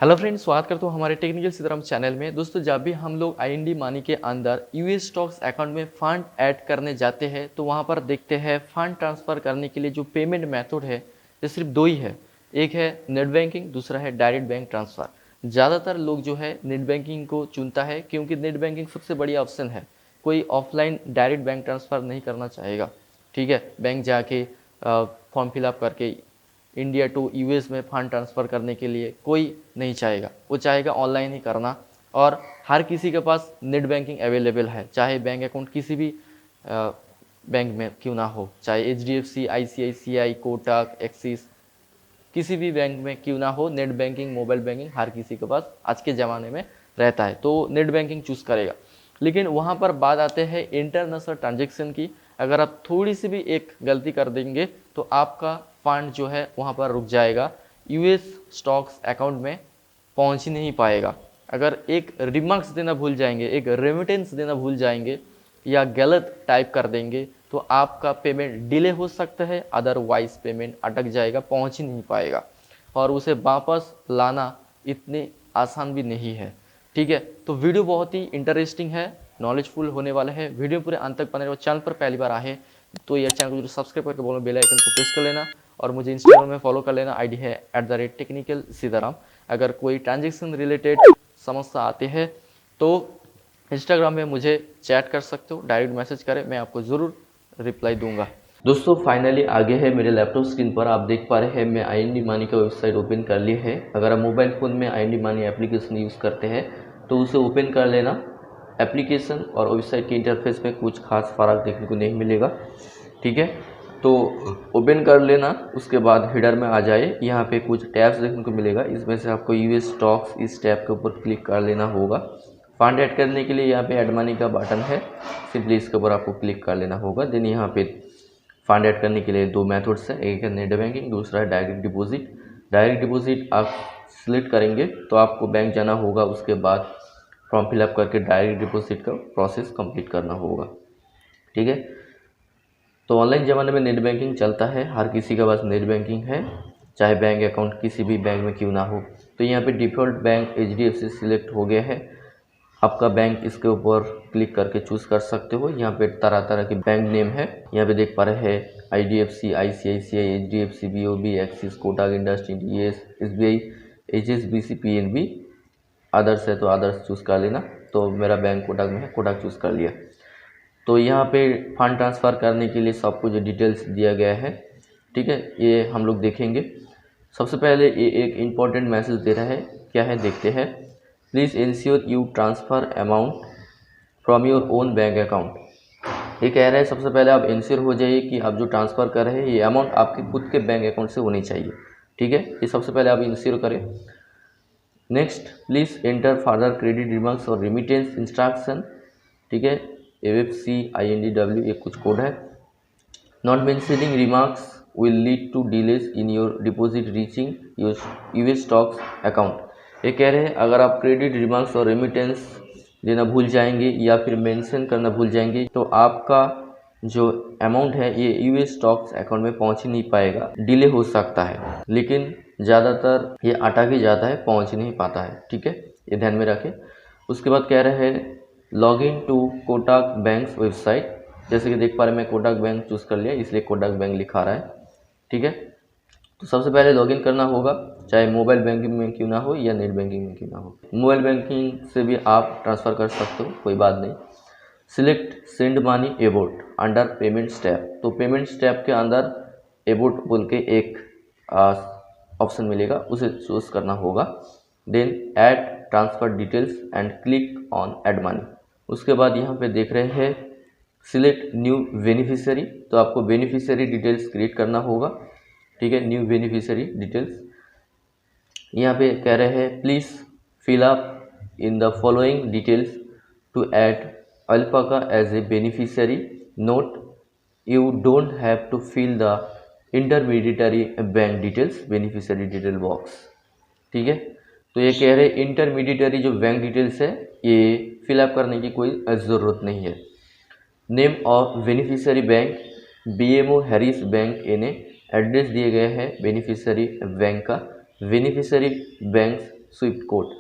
Hello friends, स्वागत करता हूँ हमारे टेक्निकल सीताराम चैनल में। दोस्तों, जब भी हम लोग आईएनडी मनी के अंदर यूएस स्टॉक्स अकाउंट में फंड ऐड करने जाते हैं तो वहाँ पर देखते हैं फंड ट्रांसफ़र करने के लिए जो पेमेंट मेथड है ये सिर्फ दो ही है। एक है नेट बैंकिंग, दूसरा है डायरेक्ट बैंक ट्रांसफ़र। ज़्यादातर लोग जो है नेट बैंकिंग को चुनता है क्योंकि नेट बैंकिंग सबसे बढ़िया ऑप्शन है। कोई ऑफलाइन डायरेक्ट बैंक ट्रांसफ़र नहीं करना चाहेगा, ठीक है। बैंक जाके फॉर्म फिलअप करके इंडिया टू यूएस में फ़ंड ट्रांसफ़र करने के लिए कोई नहीं चाहेगा, वो चाहेगा ऑनलाइन ही करना। और हर किसी के पास नेट बैंकिंग अवेलेबल है, चाहे बैंक अकाउंट किसी भी बैंक में क्यों ना हो, चाहे एचडीएफसी, आईसीआईसीआई, कोटक, एक्सिस, किसी भी बैंक में क्यों ना हो, नेट बैंकिंग, मोबाइल बैंकिंग हर किसी के पास आज के ज़माने में रहता है, तो नेट बैंकिंग चूज़ करेगा। लेकिन वहाँ पर बात आते हैं इंटरनेशनल ट्रांजेक्शन की। अगर आप थोड़ी सी भी एक गलती कर देंगे तो आपका फंड जो है वहाँ पर रुक जाएगा, यूएस स्टॉक्स अकाउंट में पहुँच ही नहीं पाएगा। अगर एक रिमार्क्स देना भूल जाएंगे, एक रेमिटेंस देना भूल जाएंगे या गलत टाइप कर देंगे तो आपका पेमेंट डिले हो सकता है, अदरवाइज पेमेंट अटक जाएगा, पहुंच ही नहीं पाएगा और उसे वापस लाना इतने आसान भी नहीं है, ठीक है। तो वीडियो बहुत ही इंटरेस्टिंग है, नॉलेजफुल होने वाला है। वीडियो पूरे अंत तक बने रहो। चैनल पर पहली बार आए तो यह चैनल को जरूर सब्सक्राइब करके बोलो, बेल आइकन को प्रेस कर लेना और मुझे इंस्टाग्राम में फॉलो कर लेना। आईडी है @टेक्निकल सीताराम। अगर कोई ट्रांजेक्शन रिलेटेड समस्या आती है तो इंस्टाग्राम में मुझे चैट कर सकते हो, डायरेक्ट मैसेज करें, मैं आपको ज़रूर रिप्लाई दूंगा। दोस्तों, फाइनली आगे है मेरे लैपटॉप स्क्रीन पर आप देख पा रहे हैं मैं आईएनडी मनी का वेबसाइट ओपन कर लिया है। अगर आप मोबाइल फ़ोन में आईएनडी मनी एप्लीकेशन यूज़ करते हैं तो उसे ओपन कर लेना। एप्लीकेशन और वेबसाइट के इंटरफेस में कुछ खास फ़र्क देखने को नहीं मिलेगा, ठीक है। तो ओपन कर लेना, उसके बाद हेडर में आ जाए, यहाँ पे कुछ टैब्स देखने को मिलेगा। इसमें से आपको यूएस स्टॉक्स इस टैब के ऊपर क्लिक कर लेना होगा। फंड ऐड करने के लिए यहाँ पे ऐड मनी का बटन है, सिंपली इसके ऊपर आपको क्लिक कर लेना होगा। देन यहाँ पे फंड ऐड करने के लिए दो मेथड्स हैं, एक है नेट बैंकिंग, दूसरा है डायरेक्ट डिपॉजिट। डायरेक्ट डिपॉजिट आप सिलेक्ट करेंगे तो आपको बैंक जाना होगा, उसके बाद फॉर्म फिलअप करके डायरेक्ट डिपॉजिट का प्रोसेस कंप्लीट करना होगा, ठीक है। तो ऑनलाइन ज़माने में नेट बैंकिंग चलता है, हर किसी के पास नेट बैंकिंग है, चाहे बैंक अकाउंट किसी भी बैंक में क्यों ना हो। तो यहाँ पे डिफ़ॉल्ट बैंक एचडीएफसी सिलेक्ट हो गया है। आपका बैंक इसके ऊपर क्लिक करके चूज़ कर सकते हो। यहाँ पे तरह तरह के बैंक नेम है, यहाँ पे देख पा रहे हैं IDFC, ICICI, HDFC, BOB, axis, Kotak industry, DS, SBI, HSBC, PNB. Others है तो अदर्स चूज़ कर लेना। तो मेरा बैंक कोटक में है, कोटक चूज़ कर लिया। तो यहाँ पे फंड ट्रांसफ़र करने के लिए सब कुछ डिटेल्स दिया गया है, ठीक है। ये हम लोग देखेंगे। सबसे पहले ये एक इम्पॉर्टेंट मैसेज दे रहा है, क्या है देखते हैं। Please ensure you transfer amount from your own bank account. ये कह रहा है सबसे पहले आप इंश्योर हो जाइए कि आप जो ट्रांसफ़र कर रहे हैं ये अमाउंट आपके खुद के बैंक अकाउंट से होनी चाहिए, ठीक है। ये सबसे पहले आप इंश्योर करें। Next, please enter further credit remarks और रिमिटेंस इंस्ट्रक्शन, ठीक है। AFC INDW ये कुछ कोड है। Not mentioning remarks will lead to delays in your deposit reaching your US stocks account. ये कह रहे हैं अगर आप क्रेडिट रिमार्क्स और रेमिटेंस देना भूल जाएंगे या फिर मेंशन करना भूल जाएंगे तो आपका जो अमाउंट है ये यूएस स्टॉक्स अकाउंट में पहुंच ही नहीं पाएगा, डिले हो सकता है, लेकिन ज़्यादातर ये अटक ही जाता है, पहुंच ही नहीं पाता है, ठीक है। ये ध्यान में रखें। उसके बाद कह रहे हैं log in to Kotak bank website. जैसे कि देख पा रहे हैं मैं कोटक बैंक चूज़ कर लिया, इसलिए कोटक बैंक लिखा रहा है, ठीक है। तो सबसे पहले लॉगिन करना होगा, चाहे मोबाइल बैंकिंग में क्यों ना हो या नेट बैंकिंग में क्यों ना हो। मोबाइल बैंकिंग से भी आप ट्रांसफ़र कर सकते हो, कोई बात नहीं। Select send money Abbott under payment step. तो पेमेंट स्टेप के अंदर एबोट बोल के एक ऑप्शन मिलेगा, उसे चूज़ करना होगा। Then add transfer details and click on add money. उसके बाद यहाँ पे देख रहे हैं सिलेक्ट न्यू बेनिफिशियरी। तो आपको बेनिफिशियरी डिटेल्स क्रिएट करना होगा, ठीक है। न्यू बेनिफिशियरी डिटेल्स यहाँ पे कह रहे हैं please fill up in the following details to add Alpaca as a beneficiary. Note you don't have to fill the intermediatory bank details beneficiary detail box, ठीक है। तो ये कह रहे इंटरमीडिएटरी जो बैंक डिटेल्स है ये फिलअप करने की कोई ज़रूरत नहीं है। Name of beneficiary bank BMO Harris bank NA. Address दिए गए हैं बेनिफिशियरी बैंक का। Beneficiary bank swift code.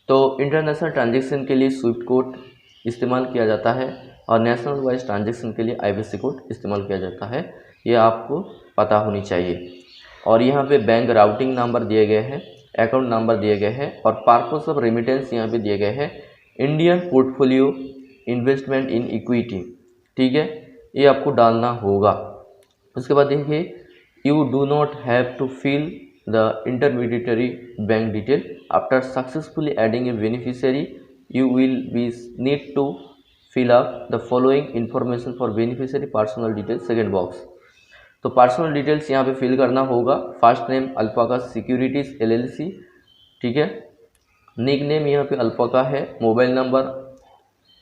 तो इंटरनेशनल ट्रांजेक्शन के लिए स्विफ्ट कोड इस्तेमाल किया जाता है और नेशनल वाइज ट्रांजेक्शन के लिए IBC कोड इस्तेमाल किया जाता है, ये आपको पता होनी चाहिए। और यहाँ पे बैंक राउटिंग नंबर दिए गए हैं, अकाउंट नंबर दिए गए हैं और पर्पस ऑफ रेमिटेंस यहाँ पे दिए गए हैं Indian portfolio investment in equity, ठीक है, ये आपको डालना होगा। उसके बाद देखिए you do not have to fill the intermediatory bank detail after successfully adding a beneficiary you will be need to fill up the following information for beneficiary personal details, second box. तो personal details यहाँ पे fill करना होगा। First name Alpaca securities LLC, ठीक है, nick name यहाँ पे alpaca है, मोबाइल नंबर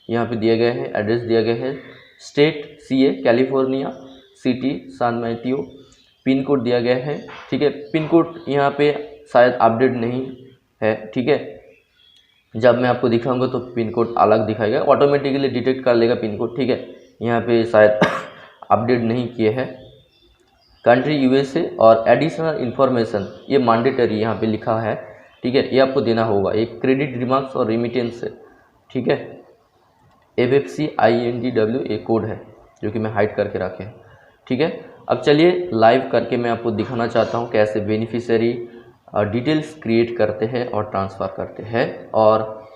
यहाँ पे दिए गए हैं, एड्रेस दिया गया है, स्टेट CA कैलिफोर्निया, सिटी सान मैथियो, पिन कोड दिया गया है, ठीक है। पिन कोड यहाँ पे शायद अपडेट नहीं है, ठीक है, जब मैं आपको दिखाऊंगा तो पिन कोड अलग दिखाएगा, ऑटोमेटिकली डिटेक्ट कर लेगा पिन कोड, ठीक है। यहाँ पे शायद अपडेट नहीं किए हैं। कंट्री USA और एडिशनल इन्फॉर्मेशन ये मैंडेटरी यहाँ पे लिखा है, ठीक है, ये आपको देना होगा। एक क्रेडिट रिमार्क्स और रिमिटेंस है, ठीक है, FFC INDW ये कोड है जो कि मैं हाइड करके रखे हैं, ठीक है। अब चलिए लाइव करके मैं आपको दिखाना चाहता हूँ कैसे बेनिफिशियरी डिटेल्स क्रिएट करते हैं और ट्रांसफ़र करते हैं, और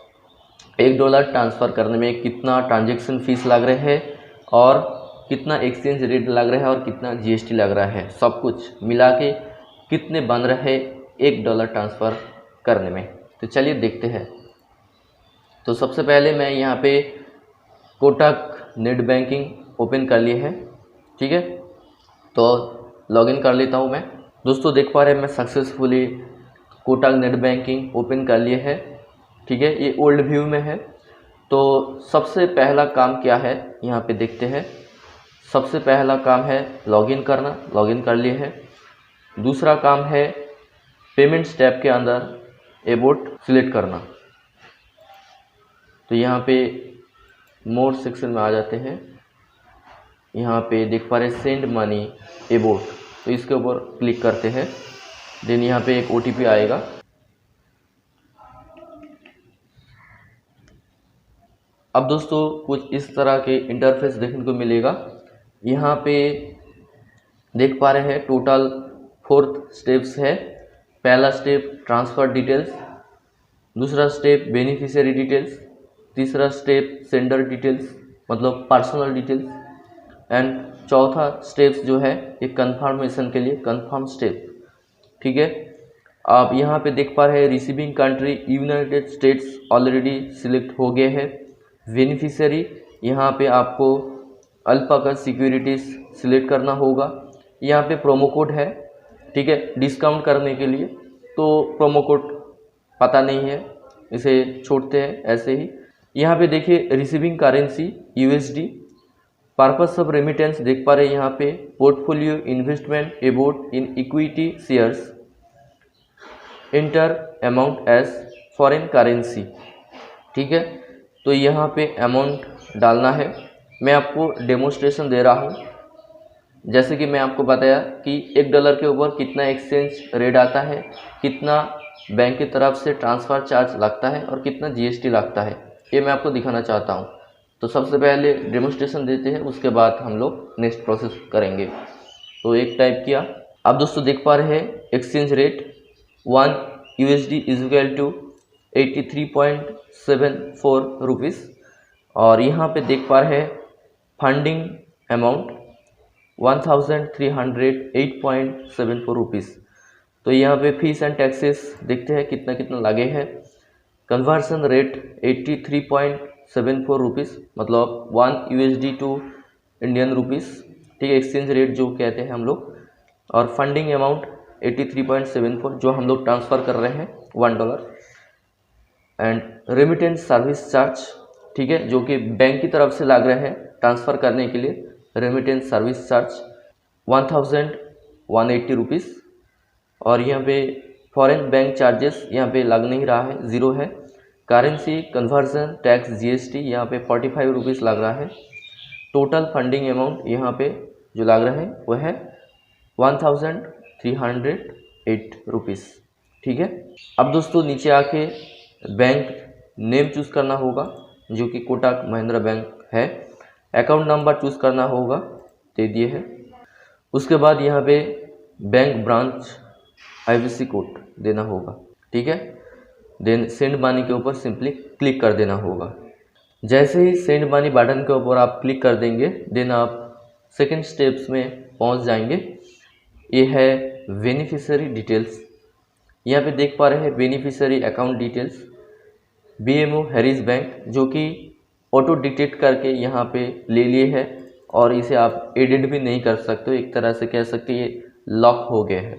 $1 ट्रांसफ़र करने में कितना ट्रांजैक्शन फ़ीस लग रहे हैं और कितना एक्सचेंज रेट लग रहा है और कितना GST लग रहा है, सब कुछ मिला के कितने बन रहे हैं $1 ट्रांसफ़र करने में। तो चलिए देखते हैं। तो सबसे पहले मैं यहाँ पे कोटक नेट बैंकिंग ओपन कर लिए है, ठीक है, तो लॉगिन कर लेता हूँ मैं। दोस्तों देख पा रहे हैं मैं successfully Kotak net banking open कर लिए है, ठीक है, ये ओल्ड व्यू में है। तो सबसे पहला काम क्या है यहाँ पे देखते हैं। सबसे पहला काम है लॉगिन करना, लॉगिन कर लिए है। दूसरा काम है पेमेंट स्टेप के अंदर एबोट सिलेक्ट करना। तो यहाँ पे मोर सेक्शन में आ जाते हैं, यहाँ पे देख पा रहे हैं सेंड मनी एबोट, तो इसके ऊपर क्लिक करते हैं। देन यहाँ पे एक OTP आएगा, अब दोस्तों कुछ इस तरह के इंटरफेस देखने को मिलेगा। यहाँ पे देख पा रहे हैं टोटल 4 स्टेप्स है। पहला स्टेप ट्रांसफ़र डिटेल्स, दूसरा स्टेप बेनिफिशियरी डिटेल्स, तीसरा स्टेप सेंडर डिटेल्स मतलब पर्सनल डिटेल्स, एंड चौथा स्टेप्स जो है ये कंफर्मेशन के लिए कंफर्म स्टेप, ठीक है। आप यहाँ पे देख पा रहे हैं receiving country United states already select हो गए हैं। बेनिफिशियरी यहाँ पे आपको अल्पाका सिक्योरिटीज़ सिलेक्ट करना होगा। यहाँ पे प्रोमो कोड है, ठीक है, डिस्काउंट करने के लिए, तो प्रोमो कोड पता नहीं है, इसे छोड़ते हैं ऐसे ही। यहाँ पे देखिए receiving currency USD, purpose of remittance देख पा रहे हैं यहाँ पे portfolio investment abroad in equity shares, enter amount as foreign currency, ठीक है। तो यहाँ पे अमाउंट डालना है। मैं आपको डेमोस्ट्रेशन दे रहा हूँ, जैसे कि मैं आपको बताया कि $1 के ऊपर कितना एक्सचेंज रेट आता है, कितना बैंक की तरफ से ट्रांसफ़र चार्ज लगता है और कितना GST लगता है, ये मैं आपको दिखाना चाहता हूँ। तो सबसे पहले डेमोस्ट्रेशन देते हैं, उसके बाद हम लोग नेक्स्ट प्रोसेस करेंगे। तो एक टाइप किया। अब दोस्तों देख पा रहे हैं exchange rate 1 USD is equal to 83.74 rupees, और यहाँ पे देख पा रहे हैं फंडिंग अमाउंट 1308.74 रुपीज़। तो यहाँ पे फीस एंड टैक्सेस देखते हैं कितना कितना लगे हैं। कन्वर्सन रेट 83.74 रुपीज़ मतलब 1 USD टू इंडियन रुपीज़, ठीक है, एक्सचेंज रेट जो कहते हैं हम लोग। और फंडिंग अमाउंट 83.74 जो हम लोग ट्रांसफ़र कर रहे हैं $1, एंड रेमिटेंस सर्विस चार्ज, ठीक है, जो कि बैंक की तरफ से लग रहे हैं ट्रांसफ़र करने के लिए। रेमिटेंस सर्विस चार्ज 1180 रुपीज़, और यहाँ पे फॉरेन बैंक चार्जेस यहाँ पे लग नहीं रहा है, ज़ीरो है। करेंसी कन्वर्जन टैक्स GST यहाँ पे 45 रुपीज़ लग रहा है। टोटल फंडिंग अमाउंट यहाँ पे जो लग रहा है वो है 1308 रुपीज़, ठीक है। अब दोस्तों नीचे आके बैंक नेम चूज़ करना होगा, जो कि कोटक महिंद्रा बैंक है। अकाउंट नंबर चूज़ करना होगा, दे दिए है। उसके बाद यहाँ पे बैंक ब्रांच IFSC कोड देना होगा, ठीक है। देन सेंड मनी के ऊपर सिंपली क्लिक कर देना होगा। जैसे ही सेंड मनी बटन के ऊपर आप क्लिक कर देंगे, देन आप सेकंड स्टेप्स में पहुंच जाएंगे। ये है बेनिफिशियरी डिटेल्स। यहाँ पे देख पा रहे हैं beneficiary account details, BMO Harris bank, जो कि ऑटो डिटेक्ट करके यहाँ पे ले लिए है और इसे आप एडिट भी नहीं कर सकते हो, एक तरह से कह सकते ये लॉक हो गया है।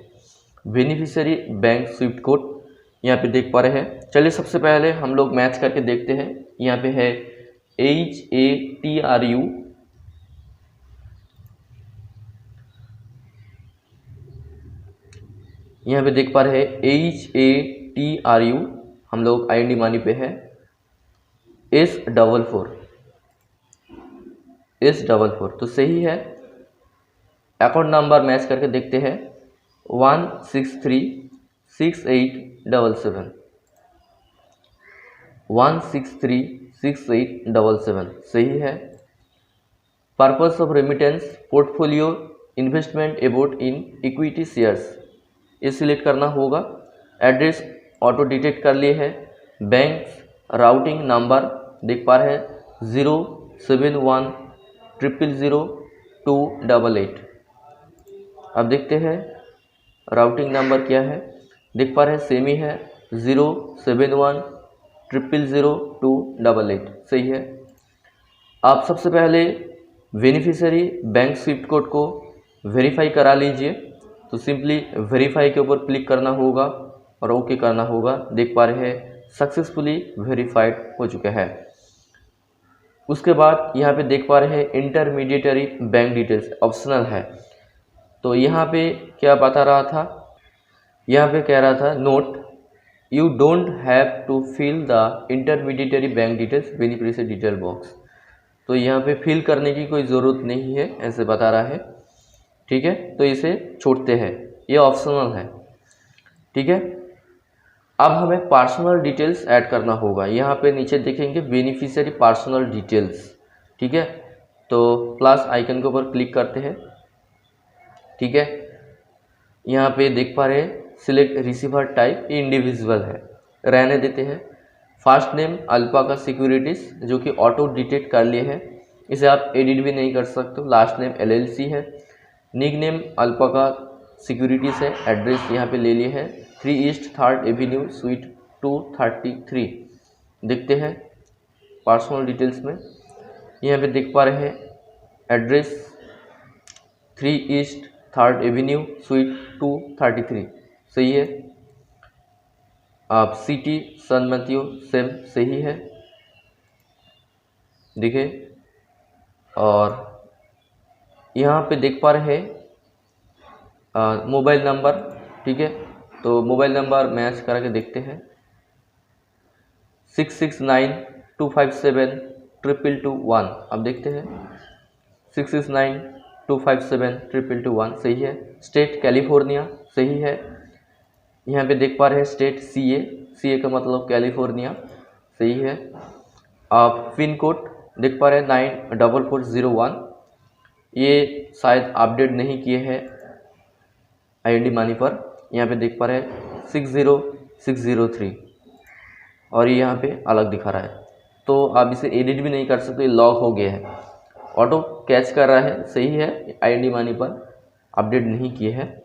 बेनिफिशियरी बैंक स्विफ्ट कोड यहाँ पे देख पा रहे हैं। चलिए सबसे पहले हम लोग मैच करके देखते हैं। यहाँ पे है HATRU, यहाँ पे देख पा रहे हैं HATRU, हम लोग IND मनी पे है। S44 तो सही है। अकाउंट नंबर मैच करके देखते हैं 1636877, 1636877 सही है। Purpose of remittance portfolio investment about in equity shares, ये सिलेक्ट करना होगा। एड्रेस ऑटो डिटेक्ट कर लिए है। बैंक राउटिंग नंबर देख पा रहे हैं 071000288। अब देखते हैं राउटिंग नंबर क्या है, देख पा रहे हैं सेम ही है 071000288 सही है। आप सबसे पहले बेनिफिशियरी बैंक स्विफ्ट कोड को वेरीफाई करा लीजिए। तो सिंपली वेरीफाई के ऊपर क्लिक करना होगा और ओके करना होगा। देख पा रहे हैं सक्सेसफुली वेरीफाइड हो चुका है। उसके बाद यहाँ पे देख पा रहे हैं इंटरमीडिएटरी बैंक डिटेल्स ऑप्शनल है। तो यहाँ पे क्या बता रहा था, यहाँ पे कह रहा था note you don't have to fill the intermediatory bank details beneficiary detail box. तो यहाँ पे फिल करने की कोई ज़रूरत नहीं है, ऐसे बता रहा है, ठीक है। तो इसे छोड़ते हैं, ये ऑप्शनल है, ठीक है। अब हमें पर्सनल डिटेल्स ऐड करना होगा। यहाँ पे नीचे देखेंगे बेनिफिशियरी पर्सनल डिटेल्स, ठीक है। तो प्लस आइकन के ऊपर क्लिक करते हैं, ठीक है। यहाँ पे देख पा रहे हैं सिलेक्ट रिसीवर टाइप, इंडिविजुअल है, रहने देते हैं। फर्स्ट नेम अल्पाका सिक्योरिटीज, जो कि ऑटो डिटेक्ट कर लिए है, इसे आप एडिट भी नहीं कर सकते। लास्ट नेम LLC है। निक नेम अल्पाका सिक्योरिटीज है। एड्रेस यहाँ पे ले लिए है 3 ईस्ट 3rd एवेन्यू स्वीट 233। देखते हैं पर्सनल डिटेल्स में, यहाँ पे देख पा रहे हैं address 3 east 3rd Avenue sweet 233 सही है। आप सिटी सन मैथ्यू सेम सही है, देखिए। और यहाँ पे देख पा रहे हैं मोबाइल नंबर, ठीक है। तो मोबाइल नंबर मैच करा के देखते हैं 6692572221। अब देखते हैं 6692572221 सही है। स्टेट कैलिफोर्निया सही है। यहाँ पे देख पा रहे हैं स्टेट CA का मतलब कैलिफोर्निया सही है। आप पिन कोड देख पा रहे हैं 94401, ये शायद अपडेट नहीं किए हैं IND मनी पर। यहाँ पे देख पा रहे हैं 60603 और ये यहाँ पे अलग दिखा रहा है। तो आप इसे एडिट भी नहीं कर सकते, लॉक हो गया है, ऑटो कैच कर रहा है, सही है। IND मनी पर अपडेट नहीं किए हैं।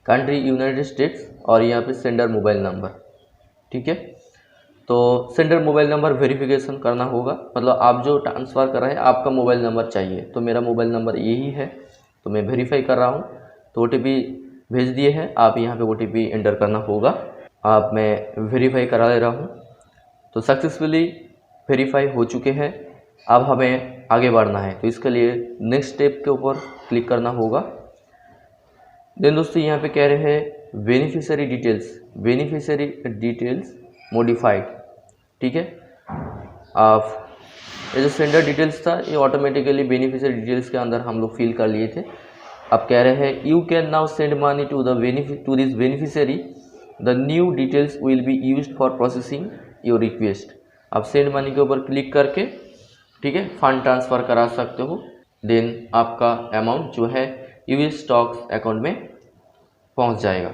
कंट्री यूनाइटेड स्टेट्स और यहाँ पे सेंडर मोबाइल नंबर, ठीक है। तो सेंडर मोबाइल नंबर वेरिफिकेशन करना होगा, मतलब आप जो ट्रांसफ़र कर रहे हैं आपका मोबाइल नंबर चाहिए। तो मेरा मोबाइल नंबर यही है, तो मैं वेरीफाई कर रहा हूँ। तो OTP भेज दिए हैं, आप यहाँ पे OTP एंटर करना होगा। आप मैं वेरीफाई करा ले रहा हूँ। तो सक्सेसफुली वेरीफाई हो चुके हैं। अब हमें आगे बढ़ना है, तो इसके लिए नेक्स्ट स्टेप के ऊपर क्लिक करना होगा। देन दोस्तों यहाँ पे कह रहे हैं बेनिफिशियरी डिटेल्स मॉडिफाइड, ठीक है। आप ये जो सेंडर डिटेल्स था ये ऑटोमेटिकली बेनिफिशियरी डिटेल्स के अंदर हम लोग फिल कर लिए थे। अब कह रहे हैं you can now send money to this beneficiary the new details will be used for processing your request. आप सेंड मनी के ऊपर क्लिक करके, ठीक है, फंड ट्रांसफ़र करा सकते हो। देन आपका अमाउंट जो है यूएस स्टॉक्स अकाउंट में पहुंच जाएगा।